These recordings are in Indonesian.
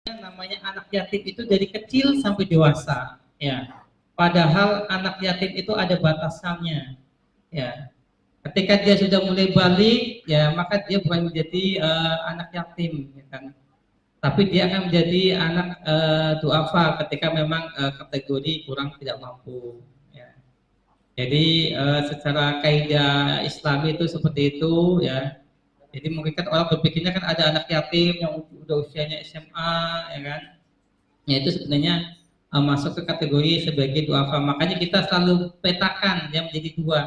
namanya anak yatim itu dari kecil sampai dewasa, ya. Padahal anak yatim itu ada batasannya, ya. Ketika dia sudah mulai balik, ya maka dia bukan menjadi anak yatim, ya kan. Tapi dia akan menjadi anak duafa ketika memang kategori kurang tidak mampu. Ya. Jadi secara kaidah Islami itu seperti itu, ya. Jadi mungkin kan orang berpikirnya kan ada anak yatim yang udah usianya SMA, ya kan? Ya itu sebenarnya masuk ke kategori sebagai duafa. Makanya kita selalu petakan yang menjadi dua.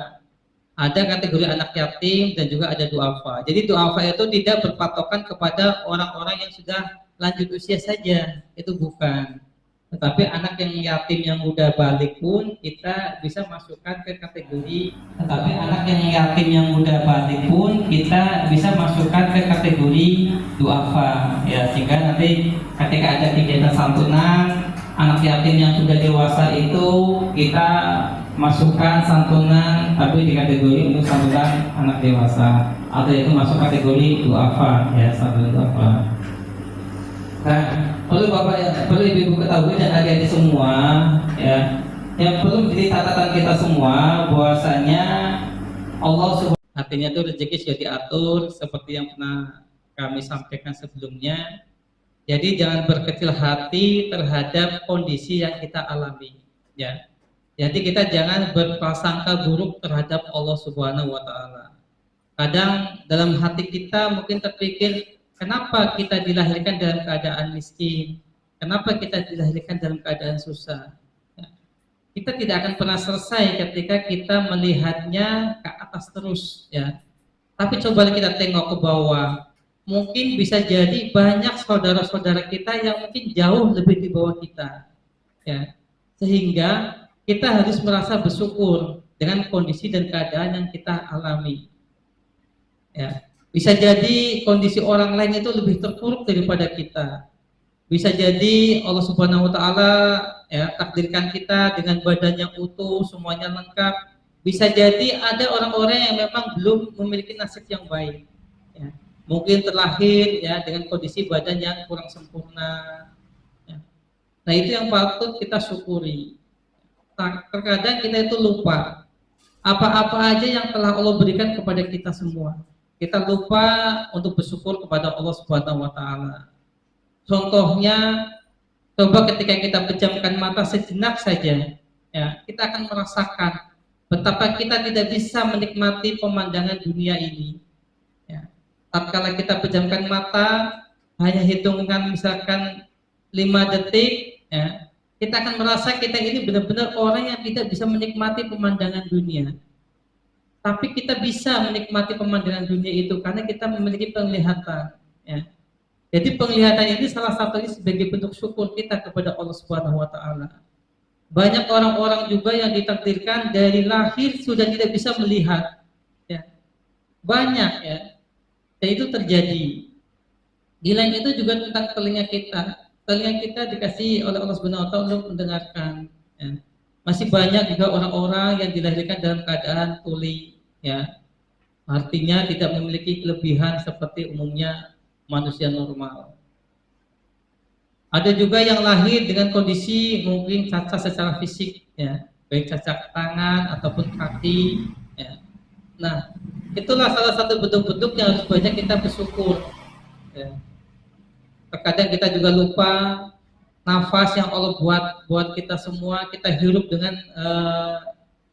Ada kategori anak yatim dan juga ada duafa. Jadi duafa itu tidak berpatokan kepada orang-orang yang sudah lanjut usia saja, itu bukan. Tetapi anak yang yatim yang udah balik pun kita bisa masukkan ke kategori. Tetapi anak yang yatim yang udah balik pun kita bisa masukkan ke kategori duafa. Ya, sehingga nanti ketika ada kegiatan santunan anak yatim yang sudah dewasa itu kita masukkan santunan tapi di kategori untuk santunan anak dewasa, atau itu masuk kategori duafa, ya, santunan duafa. Nah, perlu Bapak ya, perlu Ibu ketahui dan adik-adik semua, ya, yang perlu menjadi catatan kita semua bahwasanya Allah Subhanahu, artinya itu rezeki sudah diatur seperti yang pernah kami sampaikan sebelumnya. Jadi jangan berkecil hati terhadap kondisi yang kita alami, ya. Jadi kita jangan berprasangka buruk terhadap Allah Subhanahu wa taala. Kadang dalam hati kita mungkin terpikir, kenapa kita dilahirkan dalam keadaan miskin? Kenapa kita dilahirkan dalam keadaan susah? Ya. Kita tidak akan pernah selesai ketika kita melihatnya ke atas terus, ya. Tapi coba kita tengok ke bawah. Mungkin bisa jadi banyak saudara-saudara kita yang mungkin jauh lebih di bawah kita, ya. Sehingga kita harus merasa bersyukur dengan kondisi dan keadaan yang kita alami. Ya, bisa jadi kondisi orang lain itu lebih terpuruk daripada kita. Bisa jadi Allah Subhanahu wa taala ya takdirkan kita dengan badan yang utuh, semuanya lengkap. Bisa jadi ada orang-orang yang memang belum memiliki nasib yang baik. Ya. Mungkin terlahir ya dengan kondisi badan yang kurang sempurna. Ya. Nah, itu yang patut kita syukuri. Terkadang kita itu lupa apa-apa aja yang telah Allah berikan kepada kita semua. Kita lupa untuk bersyukur kepada Allah Subhanahu wa taala. Contohnya, coba ketika kita pejamkan mata sejenak saja, ya, kita akan merasakan betapa kita tidak bisa menikmati pemandangan dunia ini. Ya. Tatkala kita pejamkan mata, hanya hitungan misalkan 5 detik, ya, kita akan merasa kita ini benar-benar orang yang tidak bisa menikmati pemandangan dunia. Tapi kita bisa menikmati pemandangan dunia itu karena kita memiliki penglihatan. Ya. Jadi penglihatan ini salah satunya sebagai bentuk syukur kita kepada Allah Subhanahu wa taala. Banyak orang-orang juga yang ditakdirkan dari lahir sudah tidak bisa melihat. Ya. Banyak, ya. Dan itu terjadi. Di lain itu juga tentang telinga kita. Telinga kita dikasih oleh Allah Subhanahu wa taala untuk mendengarkan, ya. Masih banyak juga orang-orang yang dilahirkan dalam keadaan tuli, ya. Artinya tidak memiliki kelebihan seperti umumnya manusia normal. Ada juga yang lahir dengan kondisi mungkin cacat secara fisik, ya, baik cacat tangan ataupun kaki, ya. Nah, itulah salah satu bentuk-bentuk yang harus banyak kita bersyukur, ya. Terkadang kita juga lupa nafas yang Allah buat kita semua, kita hirup dengan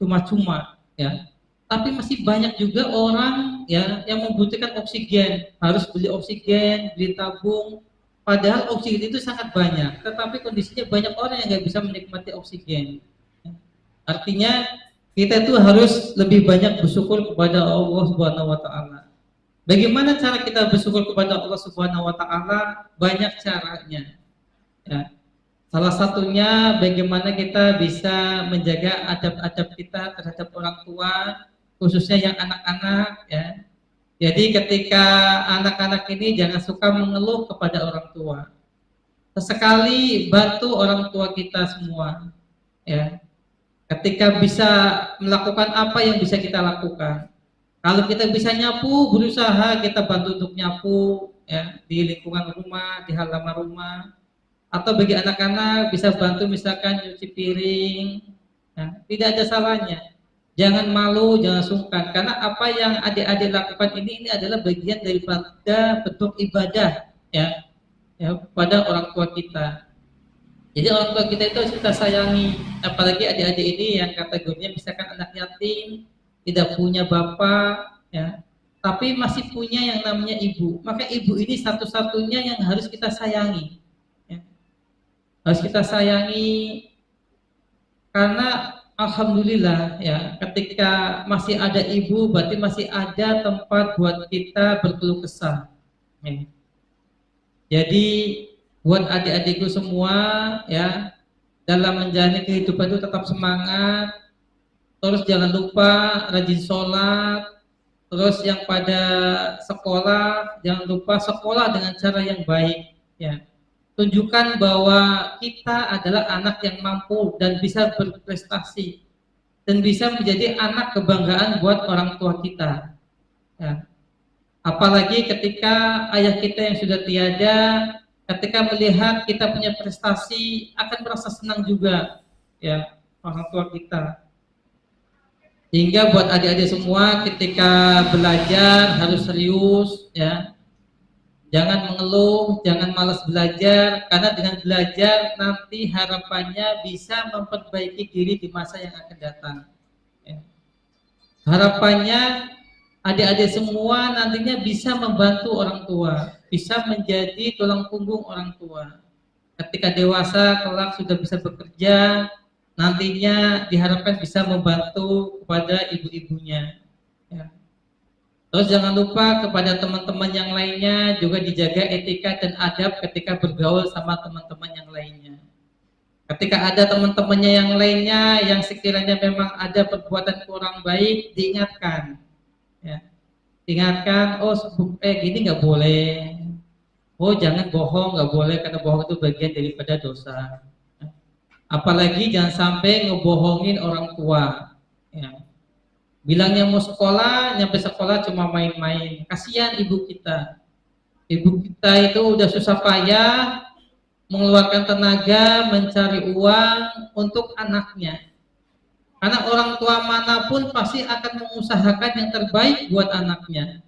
cuma-cuma, ya. Tapi masih banyak juga orang ya yang membutuhkan oksigen, harus beli oksigen, beli tabung. Padahal oksigen itu sangat banyak, tetapi kondisinya banyak orang yang nggak bisa menikmati oksigen. Artinya kita itu harus lebih banyak bersyukur kepada Allah Subhanahu wa taala. Bagaimana cara kita bersyukur kepada Allah Subhanahu wa taala? Banyak caranya. Ya. Salah satunya bagaimana kita bisa menjaga adab-adab kita terhadap orang tua, khususnya yang anak-anak, ya. Jadi ketika anak-anak ini jangan suka mengeluh kepada orang tua. Sesekali bantu orang tua kita semua, ya. Ketika bisa melakukan apa yang bisa kita lakukan. Kalau kita bisa nyapu, berusaha kita bantu untuk nyapu, ya, di lingkungan rumah, di halaman rumah. atau bagi anak-anak bisa bantu misalkan cuci piring, ya, tidak ada salahnya. Jangan malu, jangan sungkan, karena apa yang adik-adik lakukan ini adalah bagian daripada bentuk ibadah, ya, ya pada orang tua kita. Jadi orang tua kita itu harus kita sayangi, apalagi adik-adik ini yang kategorinya misalkan anak yatim, tidak punya bapak, ya, tapi masih punya yang namanya ibu. Maka ibu ini satu-satunya yang harus kita sayangi, ya. Harus kita sayangi karena alhamdulillah ya, ketika masih ada ibu berarti masih ada tempat buat kita berkeluh kesah, ya. Jadi buat adik-adikku semua ya, dalam menjalani kehidupan itu tetap semangat, terus jangan lupa rajin sholat, terus yang pada sekolah jangan lupa sekolah dengan cara yang baik, ya. Tunjukkan bahwa kita adalah anak yang mampu dan bisa berprestasi dan bisa menjadi anak kebanggaan buat orang tua kita, ya. Apalagi ketika ayah kita yang sudah tiada, ketika melihat kita punya prestasi akan merasa senang juga, ya, orang tua kita. Hingga buat adik-adik semua ketika belajar harus serius, ya. Jangan mengeluh, jangan malas belajar, karena dengan belajar nanti harapannya bisa memperbaiki diri di masa yang akan datang, ya. Harapannya adik-adik semua nantinya bisa membantu orang tua, bisa menjadi tulang punggung orang tua. Ketika dewasa kelak sudah bisa bekerja, nantinya diharapkan bisa membantu kepada ibu-ibunya, ya. Terus jangan lupa kepada teman-teman yang lainnya juga dijaga etika dan adab ketika bergaul sama teman-teman yang lainnya. Ketika ada teman-temannya yang lainnya yang sekiranya memang ada perbuatan kurang baik, diingatkan, ya. Ingatkan, oh gini nggak boleh, oh jangan bohong, nggak boleh karena bohong itu bagian daripada dosa. Apalagi jangan sampai ngebohongin orang tua, ya. Bilangnya mau sekolah, nyampe sekolah cuma main-main. Kasihan ibu kita. Ibu kita itu udah susah payah mengeluarkan tenaga mencari uang untuk anaknya. Karena orang tua manapun pasti akan mengusahakan yang terbaik buat anaknya,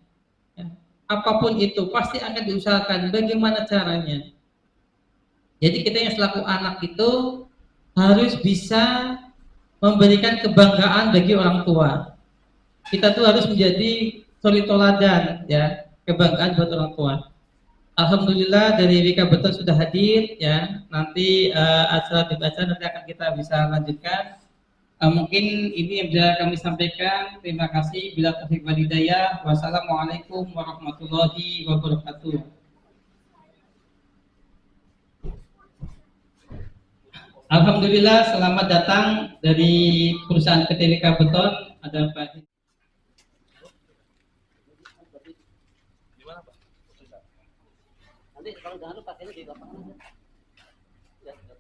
ya. Apapun itu pasti akan diusahakan bagaimana caranya. Jadi kita yang selaku anak itu harus bisa memberikan kebanggaan bagi orang tua. Kita tuh harus menjadi suri toladan, ya, kebanggaan buat orang tua. Alhamdulillah dari Wika Beton sudah hadir, ya. Nanti acara dibaca nanti akan kita bisa lanjutkan. Mungkin ini yang bisa kami sampaikan. Terima kasih. Bila taufiq wal hidayah. Wassalamualaikum warahmatullahi wabarakatuh. Alhamdulillah, selamat datang dari perusahaan PT Wika Beton. Ada Pak. Nanti kalau jangan lupa pakainya di lapangan aja. Ya, ya.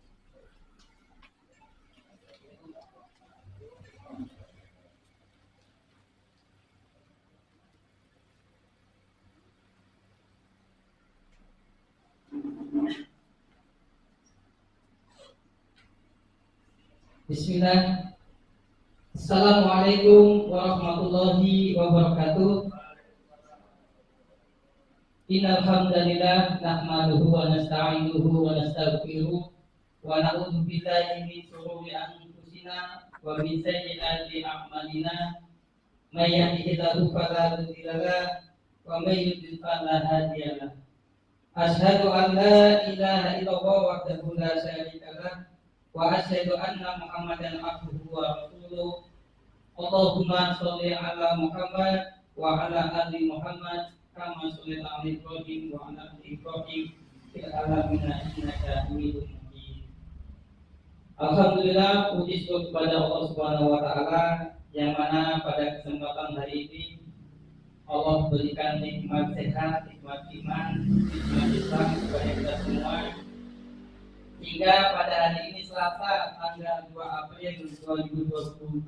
Bismillah. Assalamualaikum warahmatullahi wabarakatuh. Innal hamdalillah nahmaduhu wa nasta'inuhu wa nastaghfiruh wa na'udzu billahi min shururi anfusina wa min sayyiati a'malina. May yahdihillahu fala mudilla lahu wa may yudlil fala hadiya lahu. Asyhadu an la ilaha illallah wahdahu la syarika lahu wa asyhadu anna Muhammadan abduhu wa rasuluh. Allahumma sholli ala Muhammad wa ala ali Muhammad kama sholli ala Ibrahim wa ala ali Ibrahim fil alamin innaka Hamidum Majid. Alhamdulillah, puji syukur kepada Allah Subhanahu wa taala yang mana pada kesempatan hari ini Allah berikan nikmat sehat, nikmat iman, nikmat Islam kepada kita semua. Hingga pada hari ini Selasa tanggal 2 April 2024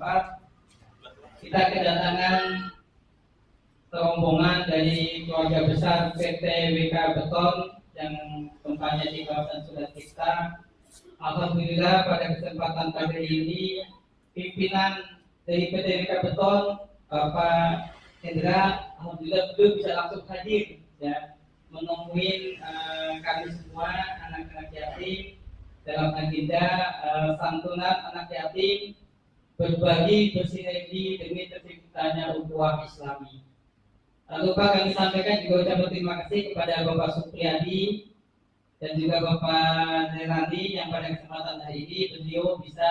kita kedatangan rombongan dari keluarga besar PT Wika Beton yang tempatnya di kawasan Surakarta. Alhamdulillah pada kesempatan kali ini pimpinan dari PT Mika Beton Bapak Hendra, alhamdulillah beliau bisa langsung hadir ya menemuin kami semua anak-anak yatim dalam agenda santunan anak yatim berbagi bersinergi demi terciptanya ukhuwah Islami. Lalu Pak kami sampaikan juga ucapan terima kasih kepada Bapak Supriyadi dan juga Bapak Nerandi yang pada kesempatan hari ini beliau bisa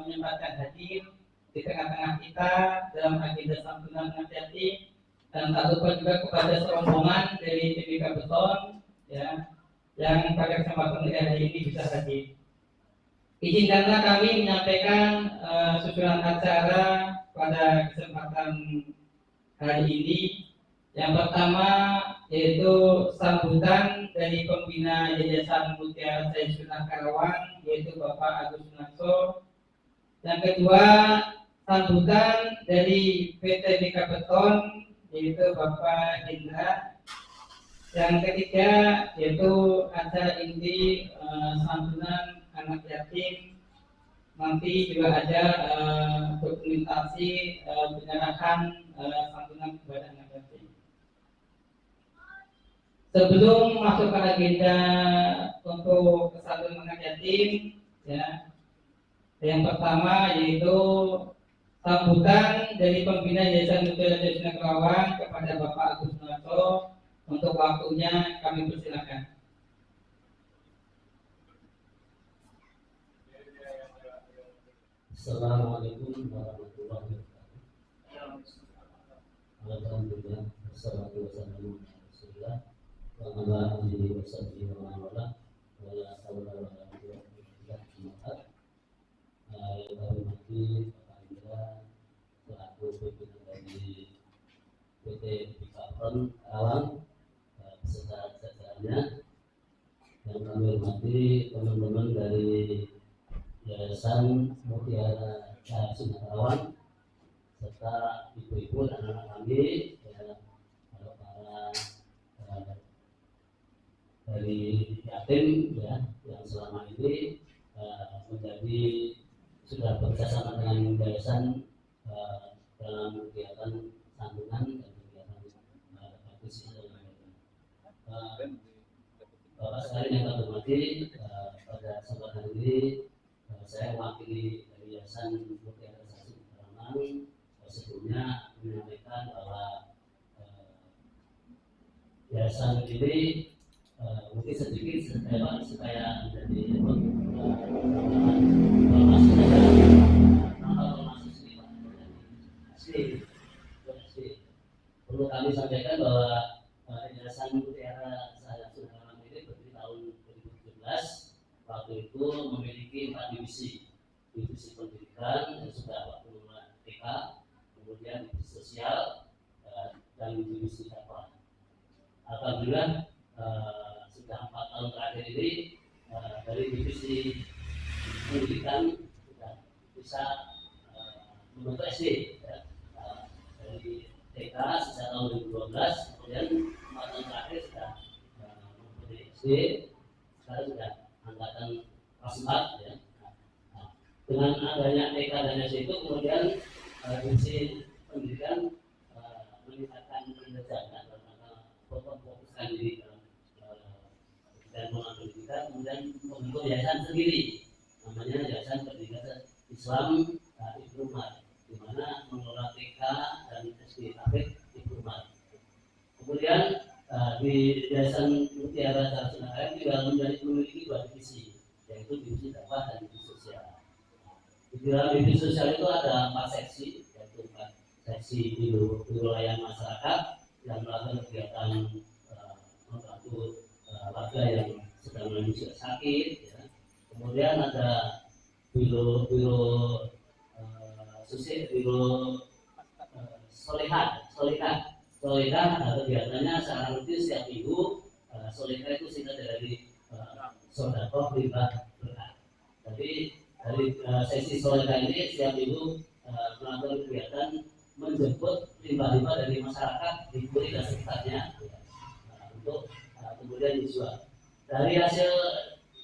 menyempatkan hadir di tengah-tengah kita dalam agenda santunan anak yatim, dan tak lupa juga kepada serombongan dari TBK Beton ya yang pada kesempatan hari ini bisa hadir. Izinkanlah kami menyampaikan susunan acara pada kesempatan hari ini. Yang pertama yaitu sambutan dari pembina Yayasan Mutiara Sayyidina Karawang yaitu Bapak Agus Sunarso. Yang kedua sambutan dari PT Mika Beton yaitu Bapak Hendra. Yang ketiga yaitu acara inti santunan anak yatim. Nanti juga ada dokumentasi penyerahan santunan kepada anak yatim. Sebelum masuk ke agenda untuk santunan anak yatim, ya, yang pertama yaitu sambutan dari pembina Yayasan Mutiara Sayyidina Karawang kepada Bapak Agus Sunarso. Untuk waktunya kami persilakan. Assalamualaikum warahmatullahi wabarakatuh. Alhamdulillah, wassalatu wassalamu ala Rasulillah wa ala alihi wa sahbihi wa man wala wala hawla wala quwwata illa billah. Yang kami hormati Bapak Hendra selaku pimpinan dari PT Mika Beton Karawang beserta jajarannya. Yang kami hormati teman-teman dari Yayasan Mutiara Sayyidina Karawang serta ibu-ibu dan anak-anak kami ya, para dari yatim ya yang selama ini menjadi sudah bekerjasama dengan yayasan dalam kegiatan santunan dan kegiatan bagus Bapak sekalian yang kami hormati, pada kesempatan ini saya mewakili dari Yayasan Mutiara Sayyidina Karawang sebelumnya menyampaikan bahwa yayasan ini mungkin sedikit supaya menjadi informasi asli. Perlu kami sampaikan bahwa Yayasan Mutiara Sayyidina Karawang ini berdiri tahun 2017. Waktu itu memiliki 4 divisi pendidikan yang sudah waktu TK, kemudian divisi sosial dan divisi dakwah. Alhamdulillah sudah 4 tahun terakhir ini dari divisi pendidikan sudah bisa membentuk SD ya. Dari TK sejak tahun 2012, kemudian 4 tahun terakhir sudah membentuk SD, sekarang sudah angkatan kelas 4 ya. Nah, dengan adanya TK dan SD itu kemudian divisi pendidikan meningkatkan kinerja dalam rangka fokuskan diri dalam dan pendidikan, kemudian membentuk yayasan sendiri namanya Yayasan Pendidikan Islam Ibnu Umar, di mana mengelola TK dan SD tablik Ibnu Umar. Kemudian di Yayasan Mutiara Sayyidina Karawang juga memiliki 2 divisi, yaitu divisi dakwah dan divisi sosial. Di dalam divisi sosial itu ada 4 seksi, yaitu 4 seksi di wilayah masyarakat yang melakukan kegiatan membantu warga yang sedang mengalami sakit. Ya. Kemudian ada biro Solehah kegiatannya secara rutin setiap minggu. Solehah itu singkat dari Sodakoh Riba Berkah. Jadi dari sesi Solehah ini setiap minggu melakukan kegiatan menjemput limbah-limbah dari masyarakat di Puri dan sekitarnya untuk kemudian dijual. Dari hasil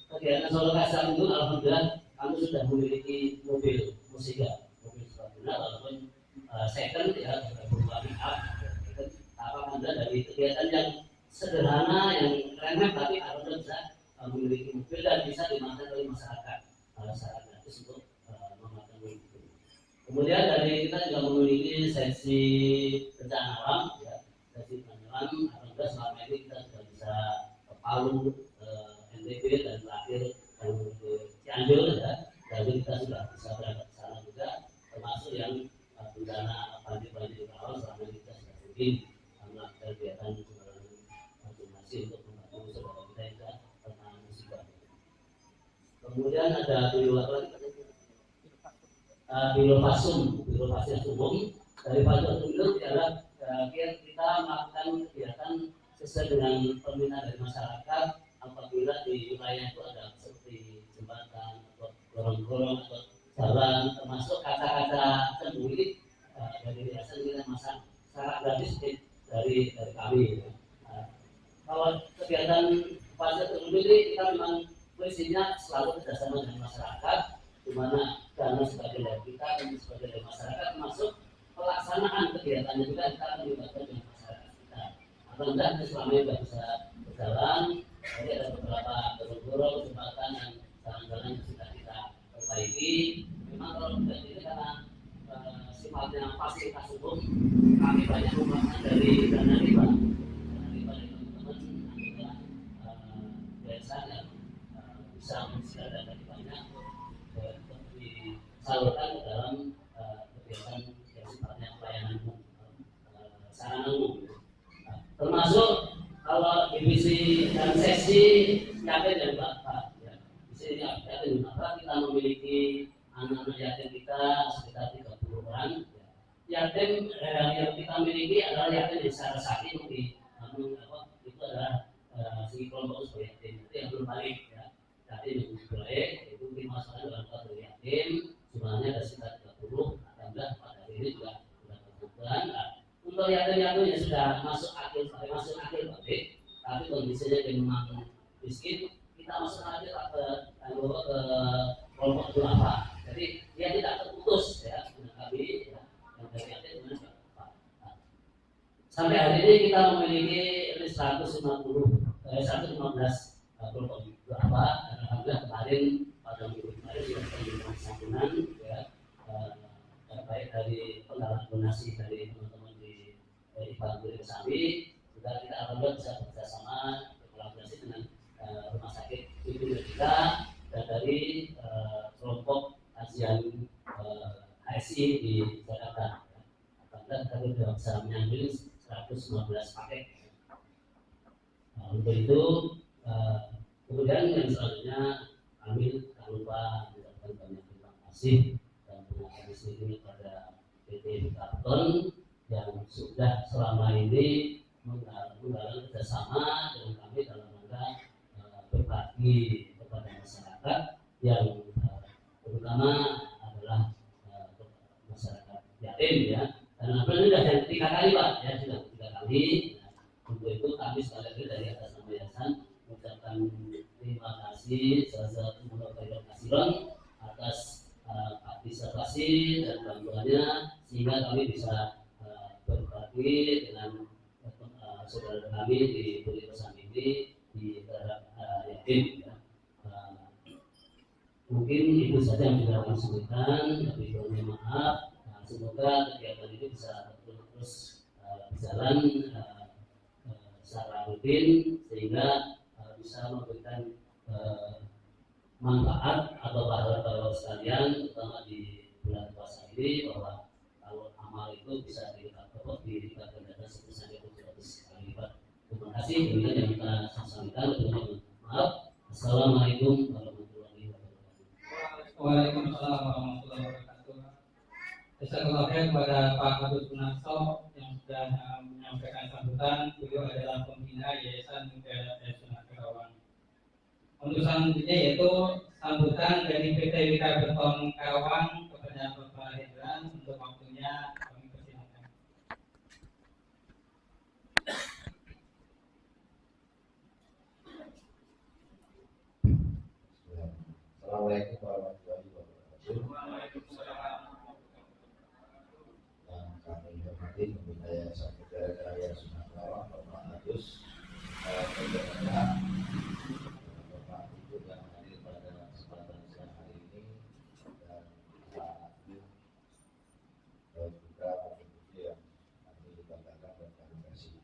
kegiatan Solo Kasar itu, alhamdulillah kami sudah memiliki mobil Musiga, mobil Serbaguna, walaupun second ya, berupa pick up. Alhamdulillah dari kegiatan yang sederhana, yang remeh, tapi alhamdulillah bisa memiliki mobil dan bisa dimanfaatkan oleh masyarakat secara gratis untuk memanfaatkan mobil. Kemudian dari kita juga memiliki sesi bencana alam, ya, sesi bencana alam. Alhamdulillah selama ini kita sudah bisa ke Palu, NTB, dan terakhir yang ke Cianjur, ya. Jadi kita sudah bisa berangkat ke sana juga, termasuk yang bencana banjir di awal selama ini kita sudah rutin melakukan kegiatan koordinasi untuk membantu saudara kita yang sudah terkena musibah. Kemudian ada Biro Fasum umum dari Fasum itu adalah kita melakukan kegiatan sesuai dengan permintaan dari masyarakat apabila di wilayah itu ada seperti jembatan atau gorong-gorong atau jalan, termasuk kaca-kaca cemburi dari yayasan kita masang secara gratis dari kami. Kalau kegiatan Fasum ini kita memang prinsipnya selalu kerjasama dengan masyarakat, di mana dana sebagian dari kita dan sebagian dari masyarakat, termasuk pelaksanaan kegiatannya juga kita akan melibatkan dengan masyarakat kita. Alhamdulillah selama ini sudah bisa berjalan. Jadi ada beberapa gorong-gorong, jembatan dan jalan-jalan yang sudah kita perbaiki. Memang kalau tidak ini karena sifatnya fasilitas umum, kami banyak menggunakan dari dana riba. Dana riba dari teman-teman anggota yayasan yang bisa mengisi dana ribanya disalurkan ke dalam kegiatan yang sifatnya pelayanan sarana umum. Termasuk kalau divisi dan sesi yatim dan duafa, ya. Di sini yatim dan duafa kita memiliki anak-anak yatim kita sekitar 30 orang. Yatim yang kita miliki adalah yatim yang secara sakit itu adalah segi kelompok sebagai yatim itu yang belum balik, ya. Yatim yang belum balik itu dimasukkan dalam kategori yatim, jumlahnya ada sekitar 30. Alhamdulillah pada hari ini juga sudah berjalan. Untuk yatim-yatim yang sudah masuk akhir balik, tapi kondisinya memang miskin, kita masuk aja ke kelompok duafa. Jadi dia tidak terputus, ya, dengan kami, ya, yang dari yatim dengan duafa. Sampai hari ini kita memiliki 115 kelompok duafa. Alhamdulillah kemarin pada minggu kemarin sudah terjadi santunan, ya, baik dari penggalangan donasi dari teman-teman di Ibadah Kesami, juga kita alhamdulillah bisa bekerjasama berkolaborasi dengan rumah sakit Ibu kita dan dari kelompok kajian HSI di Jakarta. Alhamdulillah kita sudah bisa mengambil 115 paket. Untuk itu kemudian yang selanjutnya kami tak lupa mengucapkan banyak terima kasih dan mengapresiasi ini pada PT Karton yang sudah selama ini menggalang kerjasama dengan kami dalam rangka berbagi kepada masyarakat yang terutama adalah masyarakat yatim, ya. Dan alhamdulillah sudah yang 3 kali, Pak, ya, sudah 3 kali. Untuk itu kami sekali lagi dari atas nama yayasan mengucapkan terima kasih terima kasih atas partisipasi dan bantuannya sehingga kami bisa berbagi dengan saudara kami di Budi Persami ini di terhadap yatim, ya. Mungkin itu saja yang bisa kami sampaikan. Lebih kurangnya maaf. Semoga kegiatan ini bisa terus berjalan secara rutin sehingga bisa memberikan manfaat atau pahala sekalian, terutama di bulan puasa ini, bahwa kalau amal itu bisa dilipat gandakan 10 sampai 700 kali lipat. Terima kasih. Demikian yang kita sampaikan. Maaf. Assalamualaikum warahmatullahi wabarakatuh. Waalaikumsalam warahmatullahi wabarakatuh. Jazakallahu khairan kepada Pak Abdul Sunarso yang sudah menyampaikan sambutan. Beliau adalah pembina Yayasan Muda Nasional Karawang. Untuk selanjutnya yaitu sambutan dari PT Wika Beton Karawang kepada Bapak Hendran. Untuk waktunya kami persilakan. Yatim Pembina Yayasan Mutiara Karya Sumatera Bapak Agus, bagaimana Bapak Ibu yang hadir pada kesempatan siang hari ini dan anak-anakku dan juga putri yang kami banggakan dan kami kasih.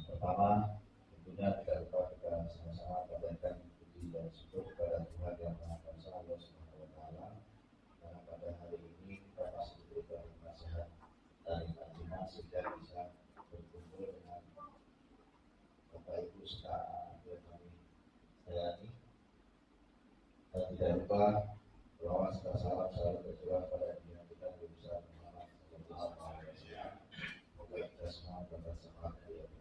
Pertama, tentunya tidak lupa kita sama-sama panjatkan puji dan syukur kepada Tuhan Yang Maha Kuasa Allah Subhanahu wa Ta'ala, karena pada hari ini kita masih diberikan nasihat dari Pak sehingga bisa berkumpul dengan Bapak Ibu serta anak yang kami sayangi. Dan tidak lupa bahwa salam selalu tercurah pada dunia kita yang bisa Muhammad Sallallahu Alaihi Wasallam. Semoga kita semua bersama kalian.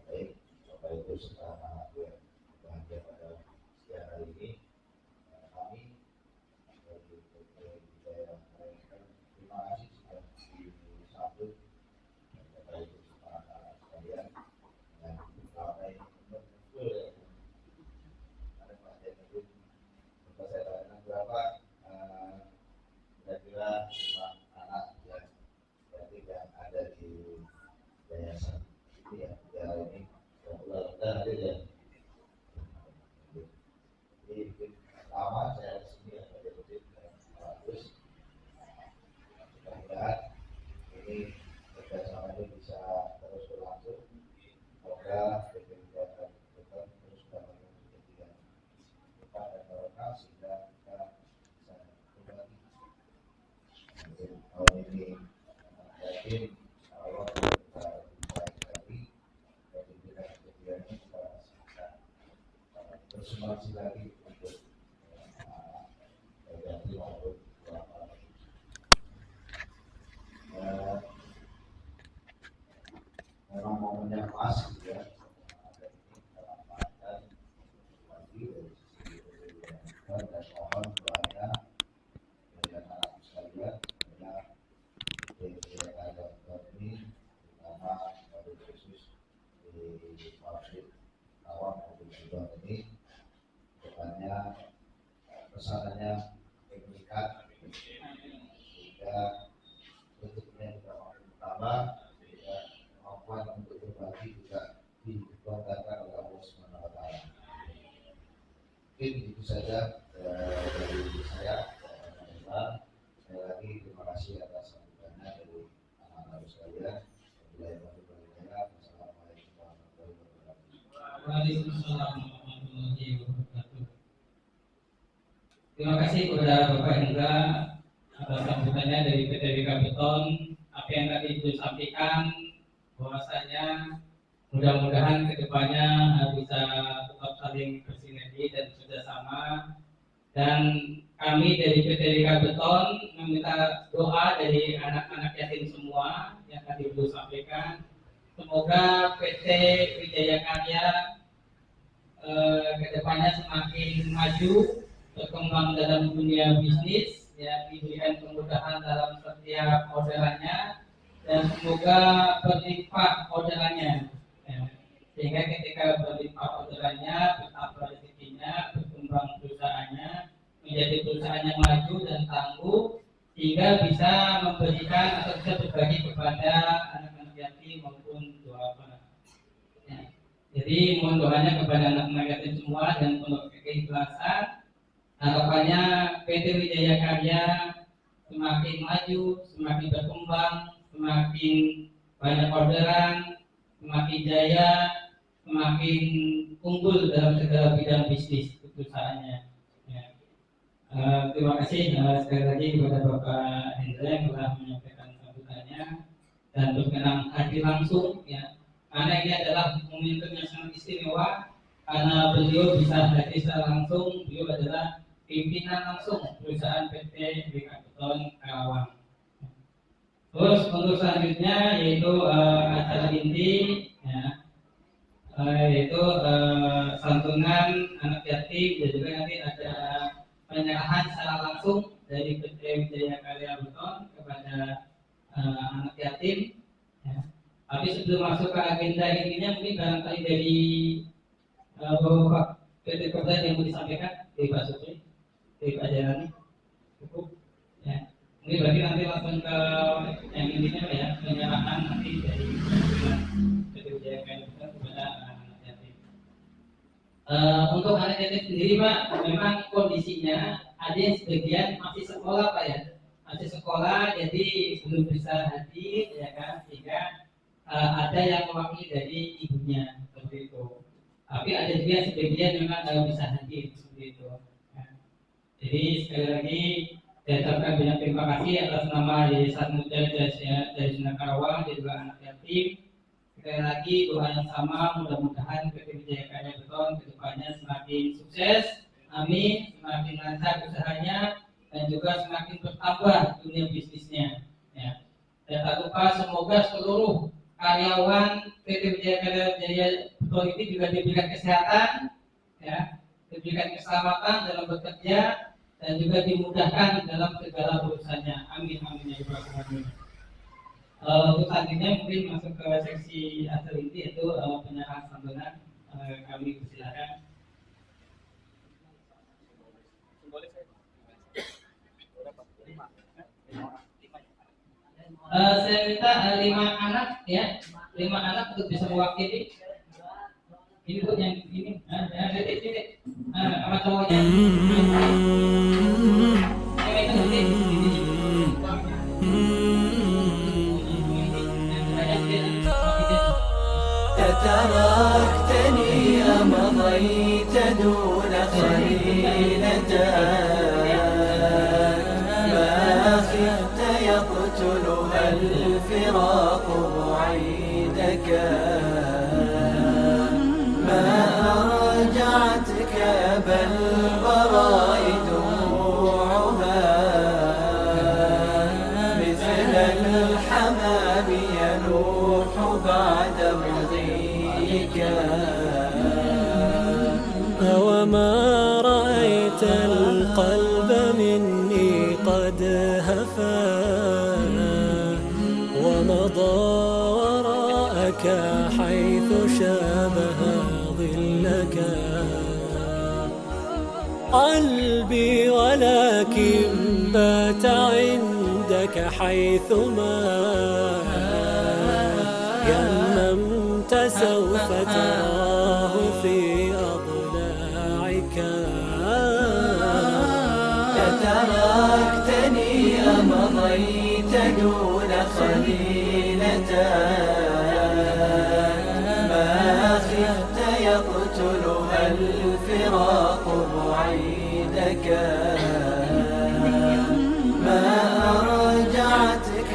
Baik, Bapak Ibu serta anak yang bahagia pada siang hari ini, kami dari Hidayah terima kasih sudah disambut Bapak Ibu serta anak sekalian dengan ramai berkumpul. Ada Pak Jainudin, Bapak saya tanyakan berapa kira-kira anak yang ada di yayasan ini ya, ini dan ada ya. Ini pertama saya di sini Pak Jainudin bagus. Mudah-mudahan ini kerjasama ini bisa terus berlangsung. Semoga kegiatan kita terus berlangsung kegiatan kita dan barokah sehingga kita bisa kembali. Tahun ini yakin Allah kita lagi dan diberikan kegiatan kita bisa bersemangat lagi untuk yatim maupun duafa. Memang momennya pas gitu ya. Ada ini kita manfaatkan lagi dari sisi dan mohon doanya dari anak-anak sekalian adalah ada ini terutama pada khusus di pabrik awam maupun Subang ini depannya pesanannya meningkat sehingga bentuknya juga makin bertambah sehingga kemampuan untuk berbagi juga dibanggakan oleh Allah Subhanahu wa Ta'ala. Mungkin itu saja dari saya. Sekali lagi terima kasih atas sambutannya dari anak-anak sekalian. Wassalamualaikum warahmatullahi wabarakatuh. Waalaikumsalam warahmatullahi wabarakatuh. Terima kasih kepada Bapak Hendra atas sambutannya dari PT WK Beton. Apa yang tadi itu sampaikan bahwasanya mudah-mudahan kedepannya bisa tetap saling bersinergi dan bekerjasama. Dan kami dari PT WK Beton meminta doa dari anak-anak yatim semua yang tadi itu sampaikan. Semoga PT Wijaya Karya kedepannya semakin maju, berkembang dalam dunia bisnis, ya, diberikan kemudahan dalam setiap orderannya, dan semoga berlimpah orderannya, ya. Sehingga ketika berlimpah orderannya, bertambah rezekinya, berkembang perusahaannya, menjadi perusahaan yang maju dan tangguh, sehingga bisa memberikan atau bisa berbagi kepada anak-anak yatim maupun duafa. Ya. Jadi mohon doanya kepada anak-anak yatim semua dan penuh keikhlasan. Harapannya PT Wijaya Karya semakin maju, semakin berkembang, semakin banyak orderan, semakin jaya, semakin unggul dalam segala bidang bisnis perusahaannya. Ya. Terima kasih sekali lagi kepada Bapak Hendra yang telah menyampaikan sambutannya dan berkenan hadir langsung, ya. Karena ini adalah momentum yang sangat istimewa karena beliau bisa hadir secara langsung. Beliau adalah pimpinan langsung perusahaan PT WK Beton Karawang. Terus untuk selanjutnya yaitu acara inti, ya, yaitu santunan anak yatim, dan juga nanti ada penyerahan secara langsung dari PT Wijaya Karya Beton kepada anak yatim. Ya. Tapi sebelum masuk ke agenda intinya, mungkin barangkali dari Bapak PT Kopda yang mau disampaikan dari Pak Supri, dari Pak Jalani, cukup. Ya. Ini berarti nanti langsung ke yang intinya ya, penyerahan nanti dari PTWJKN kepada anak yatim. Untuk anak yatim sendiri Pak, memang kondisinya ada yang sebagian masih sekolah Pak ya, masih sekolah jadi belum bisa hadir ya kan, sehingga ada yang mewakili dari ibunya seperti itu. Tapi ada juga sebagian memang bisa hadir seperti itu. Ya. Jadi sekali lagi saya ucapkan banyak terima kasih atas nama Yayasan Mujahidah dari Sunda Karawang dan juga anak yatim. Sekali lagi doa yang sama, mudah-mudahan PT Wijaya Karya Beton kedepannya semakin sukses, amin, semakin lancar usahanya dan juga semakin bertambah dunia bisnisnya. Ya. Dan tak lupa semoga seluruh karyawan PT Wijaya Karya Beton ini juga diberikan kesehatan, ya, diberikan keselamatan dalam bekerja dan juga dimudahkan dalam segala urusannya. Amin amin ya rabbal alamin. Untuk selanjutnya mungkin masuk ke seksi akhir inti yaitu penyerahan santunan. Kami persilakan. Saya minta 5 anak ya, 5 anak untuk bisa mewakili. Ini Bu yang ini, titik, sama cowoknya. تركتني أمضيت دون خليلتك ما خفت يقتلها الفراق بعيدك ما أرجعتك بل براء دموعها مثل الحمام ينوح بعد مضيك أوما رأيت القلب مني قد هفا ومضى وراءك حيث شابه ظلك قلبي ولكن بات عندك حيثما يممت سوف تراه في أضلاعك تركتني أمضيت دون خليلتك ما خفت يقتلها الفراق بعيدك ما أرجعتك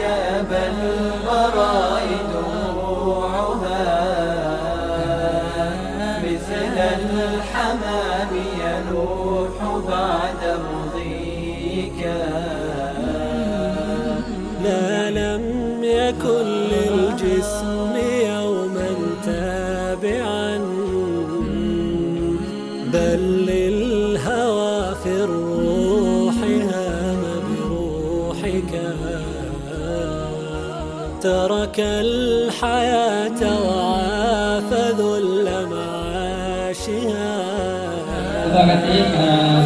بل براء دموعها مثل الحمام ينوح بعد مضيك لا لم يكن للجسم يوما تابعا بل للهوى في الروح هام بروحك ترك الحياة وعاف ذل معاشها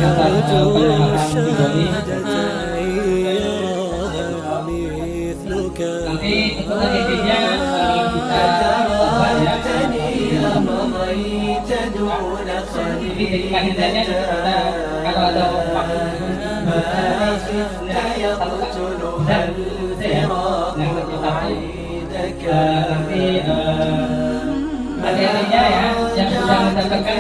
يرجو الشهادة أن يراها مثلك تركتني أمضيت دون خليلتك ما خفت يقتلها الفراق بعيدك materialnya ya yang sudah mendapatkan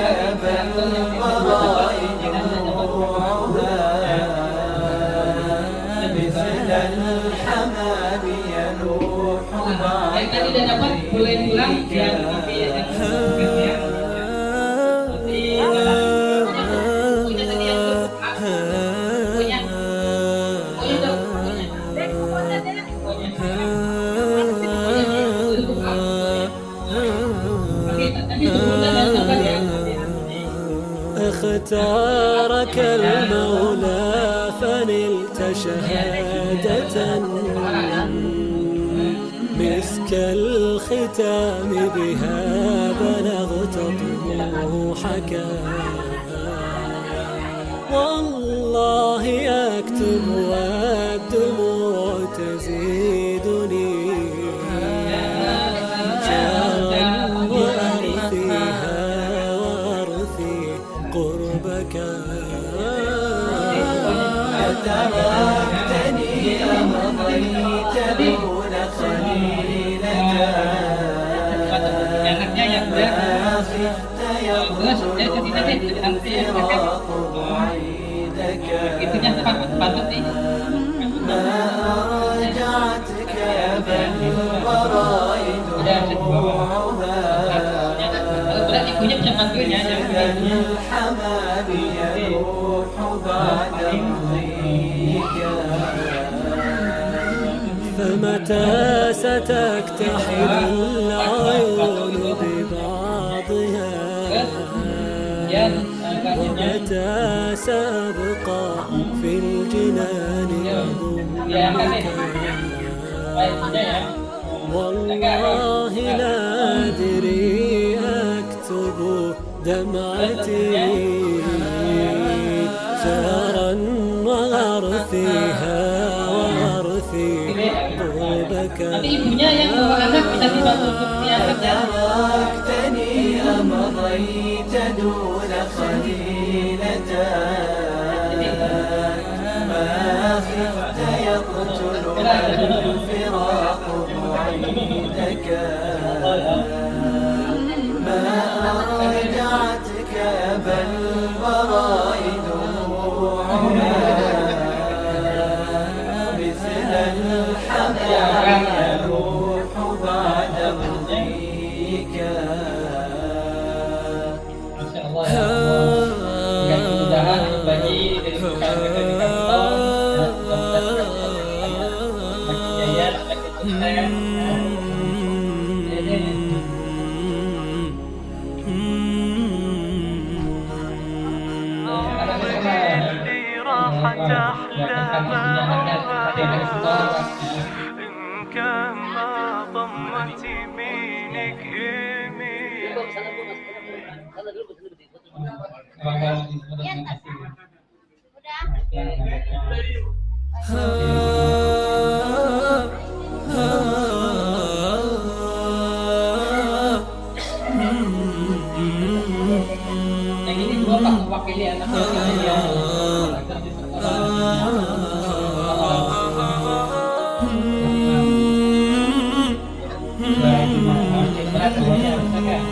مثل الحمام ينوح yang tadi udah dapat boleh pulang yang tapi yang اختارك المولى فنلت شهادة مسك الختام بها بلغت طموحك والله يكتب والدموع تزيدني شعرا وأرثيها وأرثي قربك تركتني أمضيت دون خليلة anaknya yang berat terus dia jadi nanti فراق بعيدك itunya patut nih ما أرجعتك بل الغرائد روعها berat ibunya bisa bantuinnya الحمام يروح بعد مضيك فمتى ستكتحل العيون ببعضها ومتى سأبقى في الجنان أضمك والله لا أدري أكتب دمعتي شهرا وأرثيها وأرثي قربك nanti ibunya yang bawa anak bisa dibantu untuk diangkat ya تركتني أمضيت دون خليلة ما خفت يقتلها الفراق بعيدك ما أرجعتك بل الورائد روعها مثل الحمام يروح بعد مضيك Masya Allah ya Allah dengan kemudahan bagi dari bukan إن كان ما ضمت يمينك يمين yang ini dua pak mewakili anak ya berat dulunya misalkan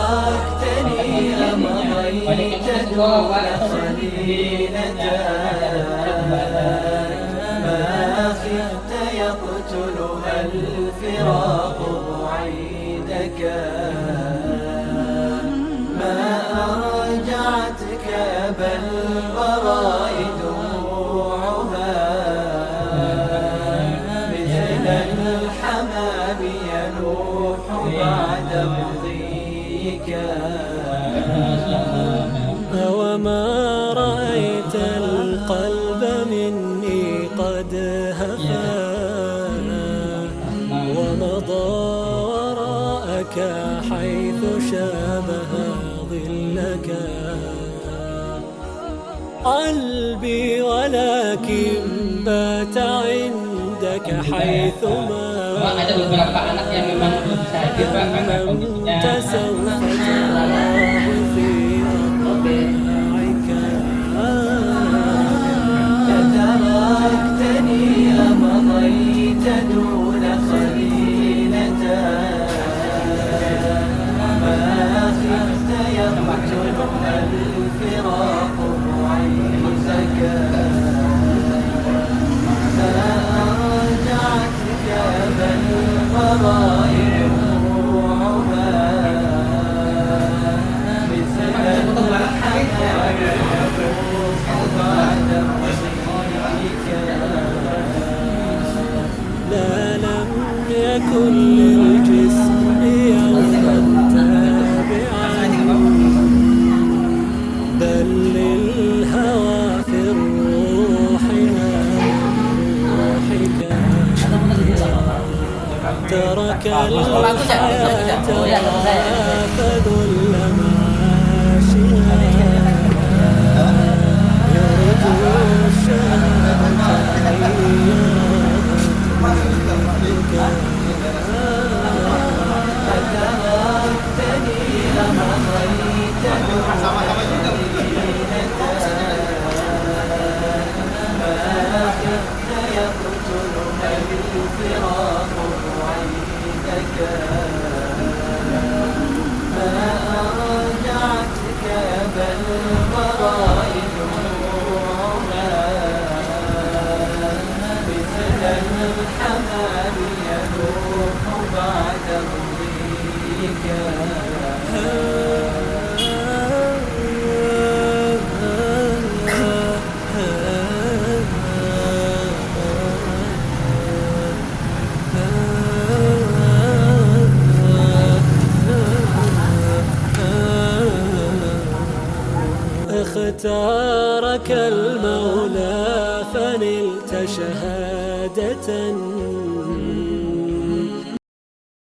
تركتني أمضيت دون خليلة ما خفت يقتلها الفراق بعيدك ما أرجعتك بل الورائد روعها مثل الحمام ينوح بعد مضيك أوما رأيت القلب مني قد هفا ومضى وراءك حيث شابه ظلك قلبي ولكن بات عندك حيثما ada beberapa anak yang memang belum bisa hadir Pak, karena kondisinya أنت سوف تراه في أضلاعك تركتني أمضيت دون خليلة ما خفت يقتلها الفراق بعيدك ما أرجعتك بل الغرائب روعها مثل الحمام يروح بعد مضيك لا لم يكن للجسم يوما تابعا بل للهوى في الروح روحك ترك الحياة فذل معاشها يرجو الشهادة اختارك المولى فنلت شهادة